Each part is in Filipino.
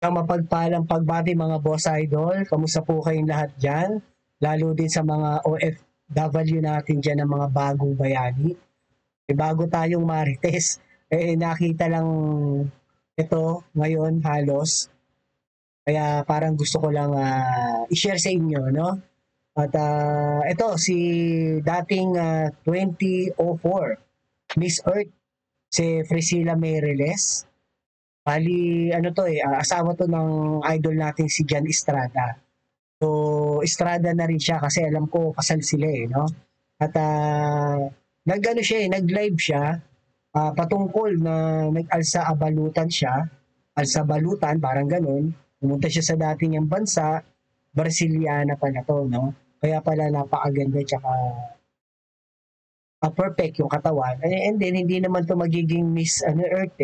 Ang mapagpalang pagbati mga boss idol. Kamusta po kayong lahat dyan? Lalo din sa mga OFW natin dyan ng mga bagong bayani. Bago tayong marites, nakita lang ito ngayon halos. Kaya parang gusto ko lang i-share sa inyo, no? At ito si dating 2004 Miss Earth, si Priscilla Meireles. Bali, ano to asawa to ng idol natin si Jan Estrada. So, Estrada na rin siya kasi alam ko kasal sila no? At nag-ano siya nag-live siya patungkol na nag-alsa abalutan siya, alsa balutan, parang ganun. Pumunta siya sa dati niyang bansa, Brasiliana pala to, no? Kaya pala napakaganda tsaka perfect yung katawan. And then, hindi naman to magiging Miss Earth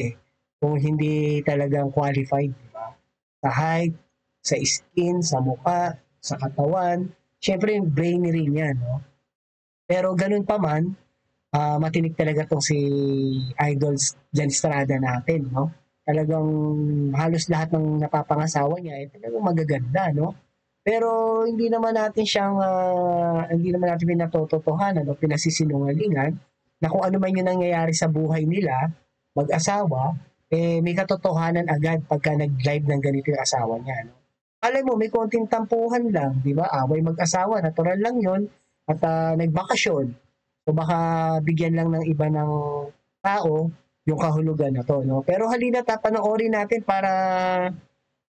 kung hindi talagang qualified, di ba? Sa height, sa skin, sa mukha, sa katawan. Siyempre, brainy rin yan, no? Pero ganun pa man, matinik talaga tong si Idol Jan Estrada natin, no? Talagang halos lahat ng napapangasawa niya talagang magaganda, no? Pero hindi naman natin hindi naman natin pinatototohanan o pinasisinungalingan na kung ano man yung nangyayari sa buhay nila, mag-asawa, may katotohanan agad pagka nag-live ng ganito yung asawa niya. No? Alam mo, may konting tampuhan lang, di ba? Away mag-asawa, natural lang yon. At nagbakasyon. So baka bigyan lang ng iba ng tao yung kahulugan na to. No? Pero halina tapanoorin natin para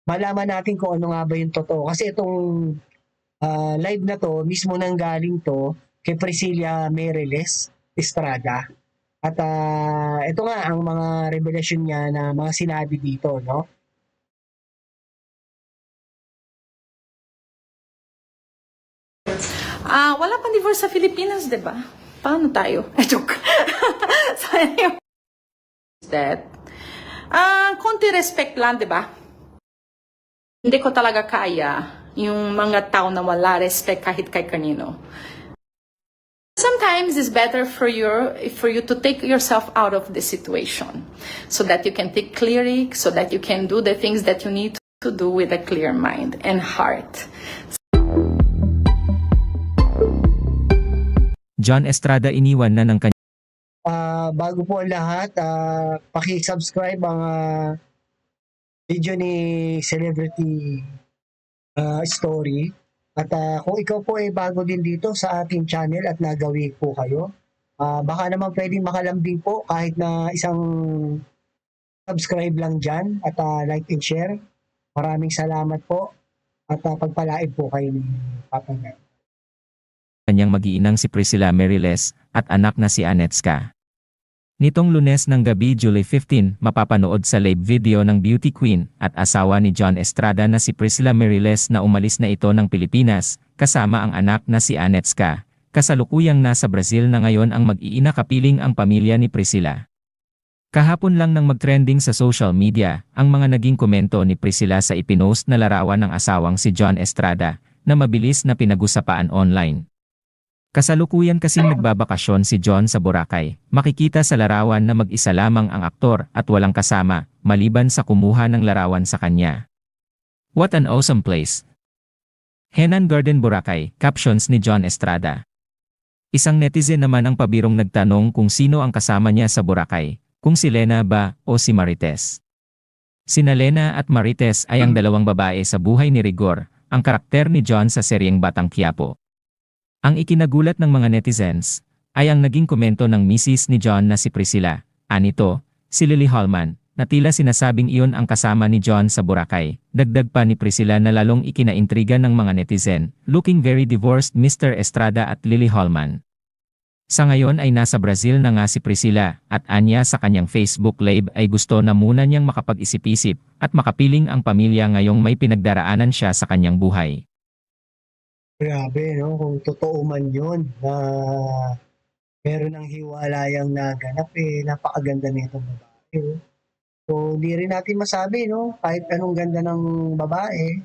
malaman natin kung ano nga ba yung totoo. Kasi itong live na to, mismo nang galing to kay Priscilla Meireles Estrada. At ito nga ang mga revelasyon niya na mga sinabi dito, no? Wala pang divorce sa Pilipinas, di ba? Paano tayo? Joke. So anyway, that konti respect lang, di ba? Hindi ko talaga kaya yung mga tao na wala respect kahit kay kanino. Sometimes it's better for you to take yourself out of the situation so that you can think clearly, so that you can do the things that you need to do with a clear mind and heart. John Estrada iniwan na ng kanya. Bago po ang lahat, paki-subscribe ang video ni Celebrity Story. At kung ikaw po ay bago din dito sa ating channel at nagawi po kayo, baka naman pwedeng makalambing po kahit na isang subscribe lang dyan at like and share. Maraming salamat po at pagpalain po kayo ni Papa Nat. Kanyang mag-iinang si Priscilla Meireles at anak na si Anetska. Nitong Lunes ng gabi July 15, mapapanood sa live video ng beauty queen at asawa ni John Estrada na si Priscilla Meireles na umalis na ito ng Pilipinas, kasama ang anak na si Anetska. Kasalukuyang nasa Brazil na ngayon ang mag-iina kapiling ang pamilya ni Priscilla. Kahapon lang nang mag-trending sa social media, ang mga naging komento ni Priscilla sa ipinost na larawan ng asawang si John Estrada, na mabilis na pinag-usapaan online. Kasalukuyan kasing nagbabakasyon si John sa Boracay, makikita sa larawan na mag-isa lamang ang aktor at walang kasama, maliban sa kumuha ng larawan sa kanya. What an awesome place! Henan Garden Boracay, captions ni John Estrada. Isang netizen naman ang pabirong nagtanong kung sino ang kasama niya sa Boracay, kung si Lena ba o si Marites. Sina Lena at Marites ay ang dalawang babae sa buhay ni Rigor, ang karakter ni John sa seryeng Batang Quiapo. Ang ikinagulat ng mga netizens ay ang naging komento ng misis ni John na si Priscilla, anito, si Lily Hallman, na tila sinasabing iyon ang kasama ni John sa Boracay. Dagdag pa ni Priscilla na lalong ikinaintriga ng mga netizen, looking very divorced Mr. Estrada at Lily Hallman. Sa ngayon ay nasa Brazil na nga si Priscilla at anya sa kanyang Facebook Live ay gusto na muna niyang makapag-isip-isip at makapiling ang pamilya ngayong may pinagdaraanan siya sa kanyang buhay. Grabe, no? Kung totoo man yun na meron ng hiwalayang naganap, napakaganda nitong babae. No? So, hindi rin natin masabi, no? Kahit anong ganda ng babae,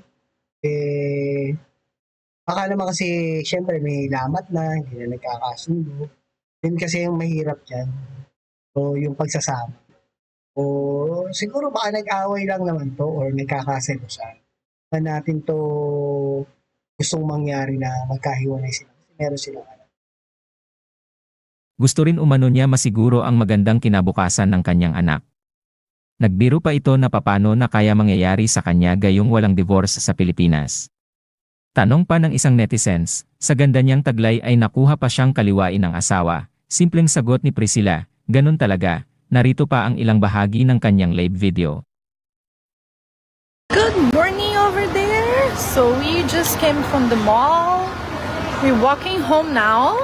baka naman kasi, syempre, may lamat na, hindi na nagkakasundo. Yun kasi yung mahirap dyan. So, yung pagsasama. O siguro baka nag-away lang naman 'to or nagkakaselosan. Pa natin 'to gustong mangyari na magkahiwalay sila kasi meron silang anak. Gusto rin umano niya masiguro ang magandang kinabukasan ng kanyang anak. Nagbiro pa ito na papano na kaya mangyayari sa kanya gayong walang divorce sa Pilipinas. Tanong pa ng isang netizens, sa ganda niyang taglay ay nakuha pa siyang kaliwain ng asawa. Simpleng sagot ni Priscilla, ganun talaga. Narito pa ang ilang bahagi ng kanyang live video. Good morning over there. So we just came from the mall. We're walking home now.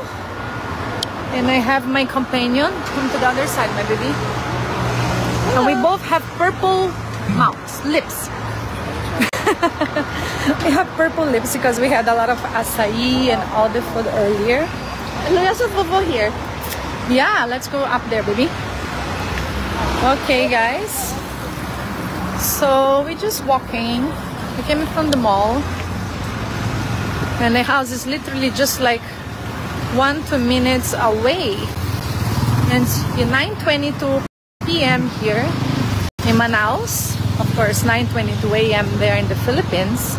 And I have my companion. Come to the other side, my baby. And we both have purple mouths, lips. We have purple lips because we had a lot of acai and all the food earlier. And we also have here. Yeah, let's go up there, baby. Okay, guys. So we're just walking. We came from the mall. And the house is literally just like 1-2 minutes away. And it's 9:22 p.m. here in Manaus. Of course, 9:22 a.m. there in the Philippines.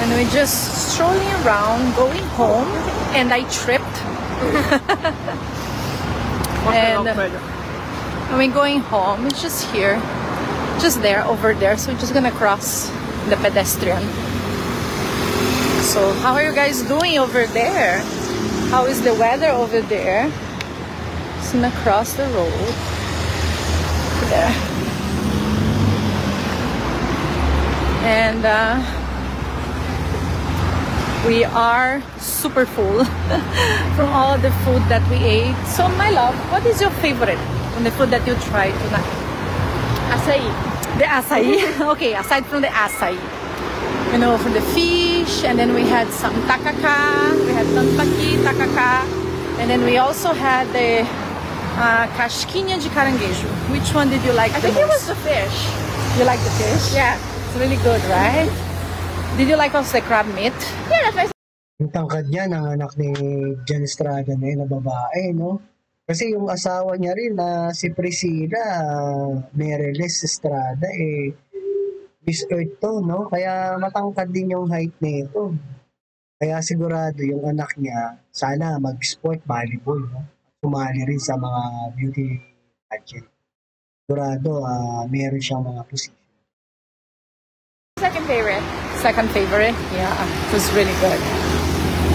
And we're just strolling around, going home. And I tripped. And we're going home. It's just here. Just there, over there. So we're just gonna cross the pedestrian. So how are you guys doing over there? How is the weather over there? Just gonna cross the road. There. And we are super full from all the food that we ate. So my love, what is your favorite on the food that you tried tonight? Acai. The acai? Okay, aside from the acai. You know, for the fish, and then we had some takaka, we had tanpaki, takaka, and then we also had the casquinha de caranguejo. Which one did you like I the think it was most? the fish. You like the fish? Yeah. It's really good, right? Did you like also the crab meat? Yeah, that's my Yung tangkad niya ng anak ni Jan Estrada na yun, na babae, no? Kasi yung asawa niya rin na si Priscilla Meriles Estrada, Miss Earth to, no? Kaya matangkad din yung height nito. Kaya sigurado yung anak niya, sana mag-sport volleyball, no? Sumali rin sa mga beauty pageant. Sigurado, meron siyang mga position. second favorite. Second favorite? Yeah, it was really good.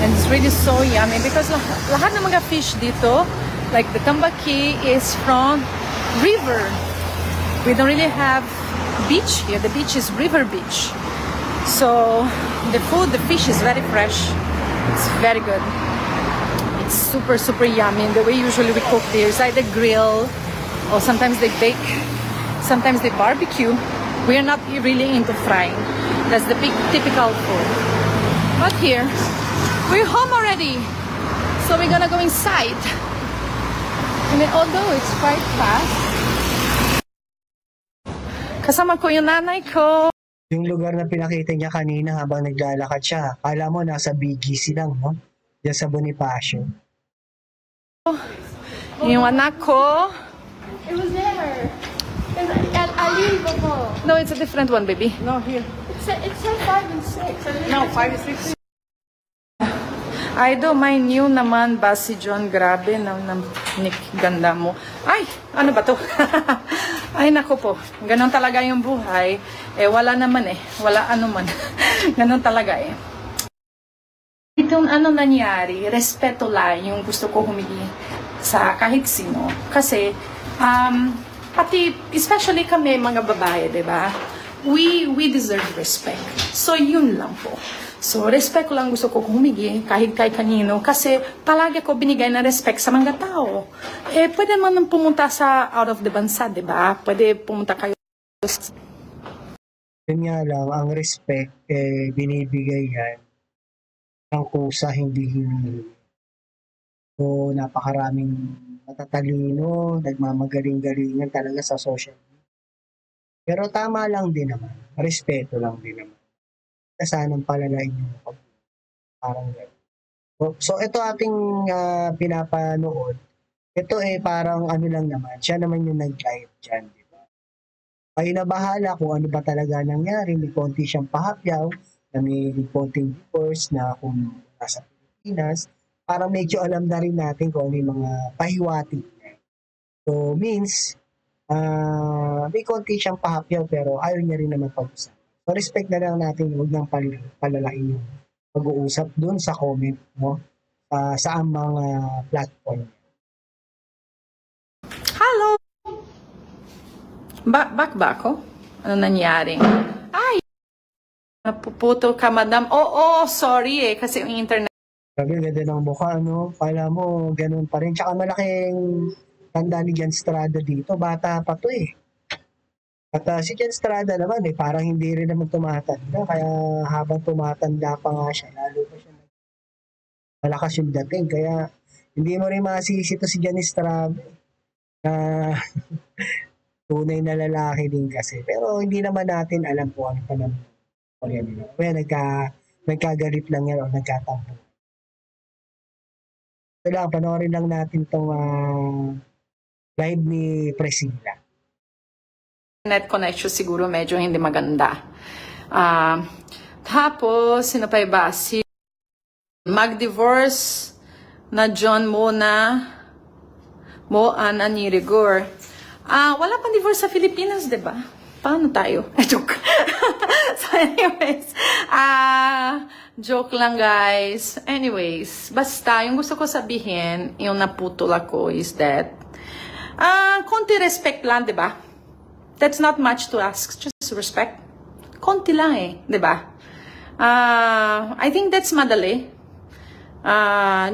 And it's really so yummy because lahat ng mga fish dito, like the tambaki is from river. We don't really have beach here. The beach is river beach. So the food, the fish is very fresh. It's very good. It's super, super yummy. And the way usually we cook there is either grill or sometimes they bake, sometimes they barbecue. We are not really into frying. That's the big typical food. But here, we're home already. So we're gonna go inside. And then, although it's quite fast, kasama ko yung nanay ko. Yung lugar na pinakita niya kanina habang naglalakad siya, akala mo nasa BGC lang, no? Diyan sa Bonifacio. Yung anak ko. It was there. At Ali before. No, it's a different one, baby. No, here. It said 5 and 6. No, 5 and 6. Idol, my new naman ba si John? Grabe, Nick, ganda mo. Ay, ano ba to? Ay, nako po. Ganon talaga yung buhay. Wala naman Wala ano man. Ganon talaga Itong ano nangyari, respeto lang yung gusto ko humingi sa kahit sino. Kasi, pati, especially kami mga babae, di ba? We deserve respect. So, yun lang po. So, respect lang gusto ko humingi kahit kay kanino. Kasi, palagi ko binigay na respect sa mga tao. Pwede naman pumunta sa out of the bansa, di ba? Pwede pumunta kayo. Yun nga lang, ang respect, binibigay yan ng kusa, hindi hiningi. So, napakaraming matatalino, nagmamagaling-galingan talaga sa social media. Pero tama lang din naman, respeto lang din naman. Kasanang palalain yung parang gano'n. So ito ating pinapanood Ito parang ano lang naman, siya naman yung nag-live dyan, di ba? Kayo na bahala kung ano ba talaga nangyari. May konti siyang pahapyaw, na may konting divorce na kung nasa Pilipinas. Parang medyo alam na rin natin kung ano yung mga pahiwati niya. So, means, may konti siyang pahapyaw pero ayaw niya rin naman pag-usap. So, respect na lang natin, huwag nang palalain yung pag-uusap dun sa comment, no? Sa mga platform. Hello! Back ba ako? Ano nangyari? Ay! Napuputo ka, madam. Oo, sorry kasi yung internet. Sabi, ganda ng mukha, no? Kala mo, ganun pa rin. Tsaka malaking tanda ni Jan Estrada dito. Bata pa to eh. At si Jan Estrada naman parang hindi rin naman tumatanda. Kaya habang tumatanda pa nga siya, lalo pa siya malakas yung dating. Kaya hindi mo rin masisi to si Jan Estrada na tunay na lalaki din kasi. Pero hindi naman natin alam kung ano pa naman. Kaya nagkagalit lang yan o nagkatampo. Ito lang, panoorin lang natin itong live ni Priscilla. Net connection siguro medyo hindi maganda. Tapos, sino pa iba? Si mag-divorce na John Mona Moana ni Rigor. Wala pang divorce sa Pilipinas, di ba? Paano tayo? Joke. So anyways, joke lang guys. Anyways, basta yung gusto ko sabihin, yung naputol ako is that konti respect lang, di ba? That's not much to ask, just respect. Konti lang di ba? I think that's madali.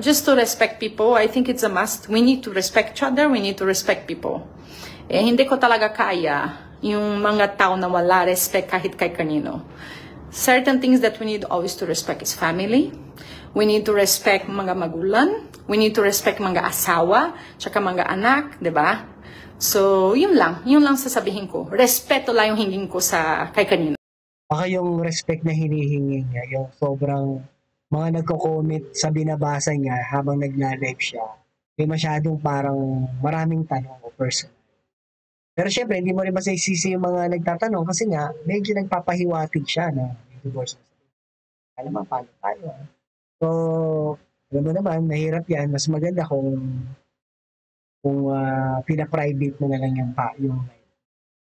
Just to respect people, I think it's a must. We need to respect each other, we need to respect people. Hindi ko talaga kaya yung mga tao na wala respect kahit kay kanino. Certain things that we need always to respect is family. We need to respect mga magulang. We need to respect mga asawa, tsaka mga anak, di ba? So, yun lang sasabihin ko. Respeto lang yung hingin ko sa kay kanino. Baka yung respect na hinihingi niya, yung sobrang mga nagko-comment sa binabasa niya habang nagla-live siya, may masyadong parang maraming tanong o personal. Pero syempre, hindi mo rin masisisi yung mga nagtatanong kasi nga, medyo nagpapahiwatig siya na may divorce. Alam mo, paano tayo? So, alam mo naman, mahirap yan. Mas maganda kung pina-private mo na lang yung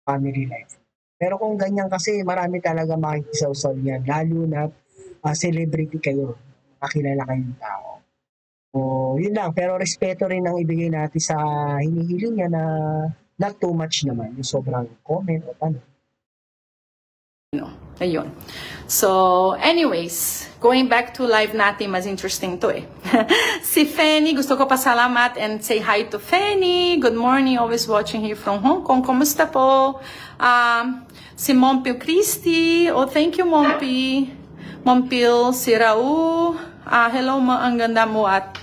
family life. Pero kung ganyan kasi, marami talaga makikisaw-saw yan. Lalo na celebrity kayo. Makilala kayong tao. So, yun lang. Pero respeto rin ang ibigay natin sa hinihiling niya na not too much naman. Yung sobrang comment o tanong. Ayun. So, anyways, going back to live natin, mas interesting to Si Fanny, gusto ko pasalamat and say hi to Fanny. Good morning, always watching here from Hong Kong. Kumusta po? Si Mompil Christy. Oh, thank you, Mompil. Si Raul. Hello, ang ganda mo at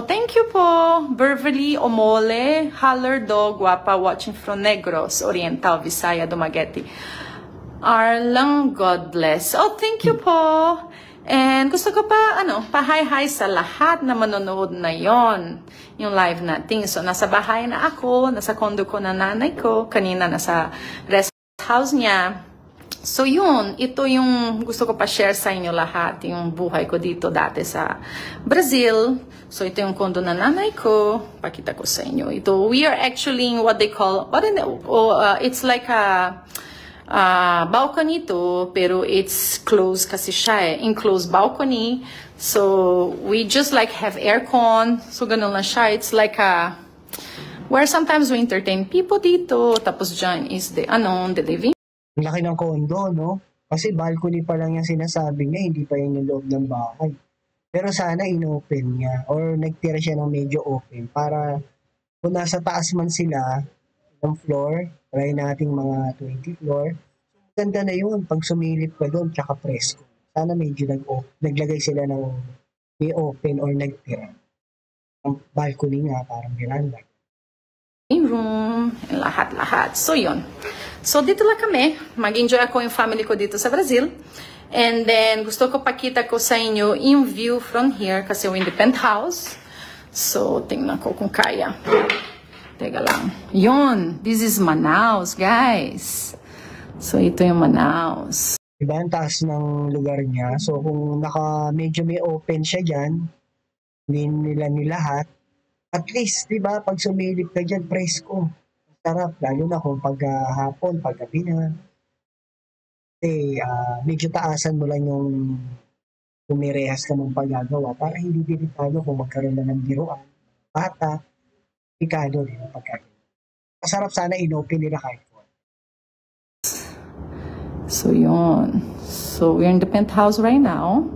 thank you po. Beverly Omole. Haller Dog, guapa, watching from Negros, Oriental, Visaya, Dumaguete. Arlang, God bless. Oh, thank you po. And gusto ko pa, pa-hi-hi sa lahat na manonood na yon yung live natin. So, nasa bahay na ako, nasa condo ko na nanay ko, kanina nasa rest house niya. So, yun, ito yung gusto ko pa-share sa inyo lahat, yung buhay ko dito dati sa Brazil. So, ito yung condo na nanay ko. Pakita ko sa inyo. Ito, we are actually in what they call, it's like a balcony to, pero it's closed kasi siya enclosed balcony. So, we just like have aircon. So, ganun lang siya. It's like where sometimes we entertain people dito. Tapos dyan is the living. Ang laki ng condo, no? Kasi balcony pa lang yung sinasabi niya, hindi pa yung loob ng bahay. Pero sana in-open niya or nagtira siya ng medyo open para kung nasa taas man sila ng floor, try nating mga 20 floor, ganda na yun pag sumilip ka doon tsaka presko. Sana medyo naglagay sila ng may open or nagtira. Ang balcony nga parang veranda. Room, lahat-lahat. So, yun. So, dito lang kami. Mag-enjoy ako yung family ko dito sa Brazil. And then, gusto ko pakita ko sa inyo yung view from here kasi we're in the penthouse. So, tingnan ko kung kaya. Teka lang. Yun, this is Manaus, guys. So, ito yung Manaus. Diba, ang taas ng lugar niya. So, kung medyo may open siya dyan, hindi nila nilahat, at least, diba, pag sumilip ka dyan, presko. Sarap, lalo na kung hapon, paggabi na. Kasi, medyo taasan mo lang yung tumirehas ka ng paggagawa para hindi delikado kung magkaroon na ng biruan. Bata, delikado din ang pagkagawa. Masarap sana inopen nila kahit ko. So, yun. So, we're in the penthouse right now.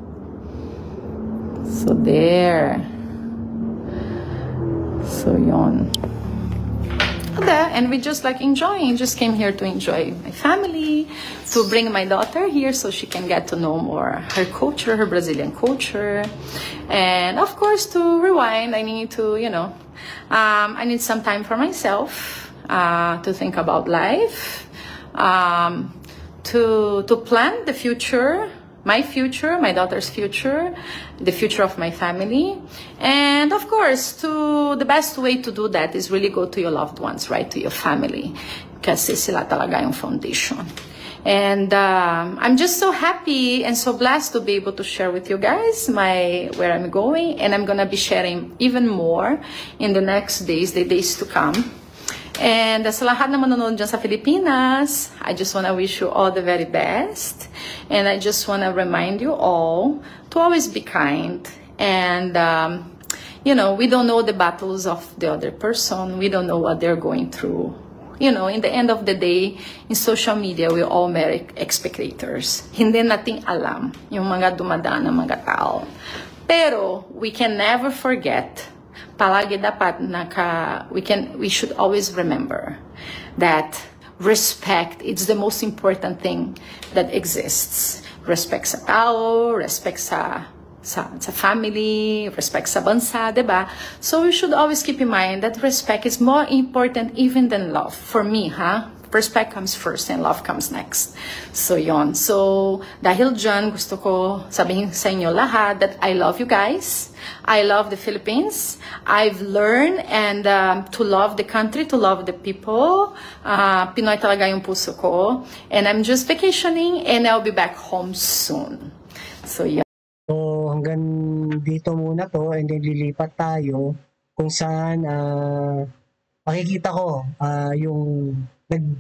So, there. So, yun. There, and we just like enjoying. Just came here to enjoy my family, to bring my daughter here so she can get to know more her culture, her Brazilian culture. And, of course, to rewind, I need to, I need some time for myself to think about life. To plan the future, my daughter's future, the future of my family. And of course, the best way to do that is really go to your loved ones, right? To your family. Kasi sila talaga yung foundation. And I'm just so happy and so blessed to be able to share with you guys where I'm going. And I'm gonna be sharing even more in the next days, the days to come. And sa lahat na manonood dyan sa Pilipinas, I just want to wish you all the very best. And I just want to remind you all to always be kind. And, we don't know the battles of the other person. We don't know what they're going through. In the end of the day, in social media, we all mere spectators. Hindi nating alam yung mga dumadaan ng mga tao. Pero, we can never forget palagi dapat we should always remember that respect is the most important thing that exists. Respect sa tao, respect sa family, respect sa bansa, diba? So we should always keep in mind that respect is more important even than love. For me, respect comes first and love comes next. So, yon. So, dahil dyan, gusto ko sabihin sa inyo lahat that I love you guys. I love the Philippines. I've learned to love the country, to love the people. Pinoy talaga yung puso ko. And I'm just vacationing and I'll be back home soon. So, yeah. So, hanggang dito muna to and then lilipat tayo kung saan makikita ko yung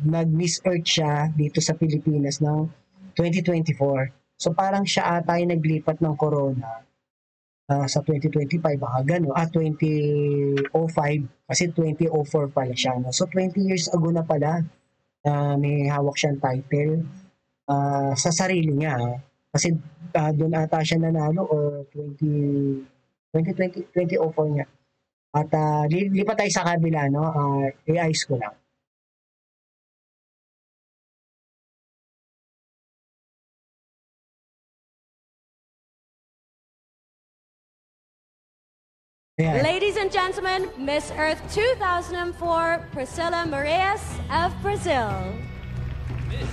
nag-Miss Earth siya dito sa Pilipinas ng 2024. So parang siya ata ay naglipat ng corona sa 2025, baka gano'n. 2005, kasi 2004 pala siya. No? So 20 years ago na pala may hawak siyang title sa sarili niya. Kasi doon ata siya nanalo o 2004 niya. At lipat tayo sa kabila, no? i-eyes ko lang. Ayan. Ladies and gentlemen, Miss Earth 2004, Priscilla Moraes of Brazil.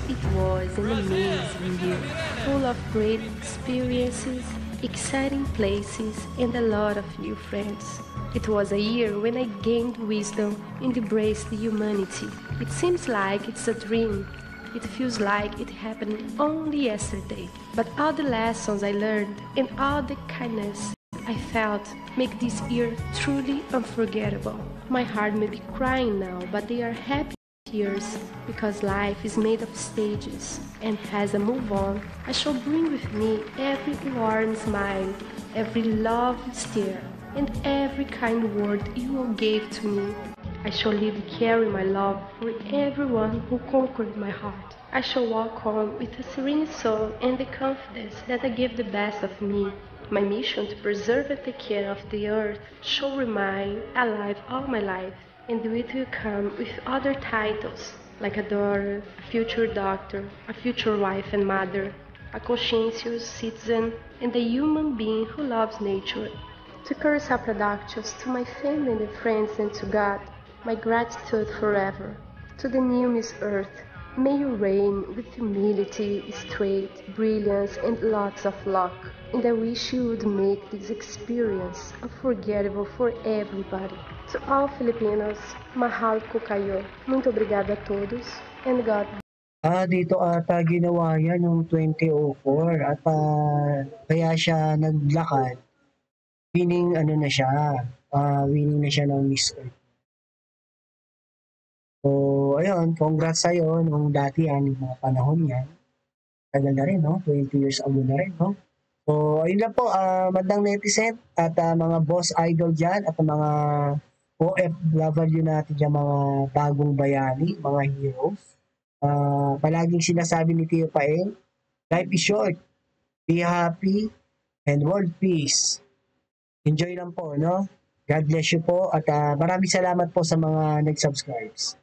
It was an amazing year, full of great experiences, exciting places, and a lot of new friends. It was a year when I gained wisdom and embraced humanity. It seems like it's a dream. It feels like it happened only yesterday. But all the lessons I learned and all the kindness I felt make this year truly unforgettable. My heart may be crying now, but they are happy tears because life is made of stages. And as I move on, I shall bring with me every warm smile, every love stare, and every kind word you all gave to me. I shall live carrying my love for everyone who conquered my heart. I shall walk on with a serene soul and the confidence that I give the best of me. My mission to preserve and take care of the earth shall remain alive all my life, and it will come with other titles, like a daughter, a future doctor, a future wife and mother, a conscientious citizen, and a human being who loves nature. To Curacao Productions, to my family and friends, and to God, my gratitude forever. To the new Miss Earth, May you reign with humility, strength, brilliance, and lots of luck. And I wish you would make this experience unforgettable for everybody. To all Filipinos, mahal ko kayo. Muito obrigada a todos, and God Dito ata ginawa yan noong 2004 at kaya siya naglakad. Winning na siya. Winning na siya ng Miss Earth. So, ayun, congrats sa'yo nung dati yan, yung mga panahon yan. Tagal na rin, no? 20 years ago na rin, no? So, ayun lang po, madang netizen at mga boss idol dyan at mga OFW natin dyan, mga bagong bayani, mga heroes. Palaging sinasabi ni Tio Paeng, life is short, be happy, and world peace. Enjoy lang po, no? God bless you po at maraming salamat po sa mga nag-subscribes.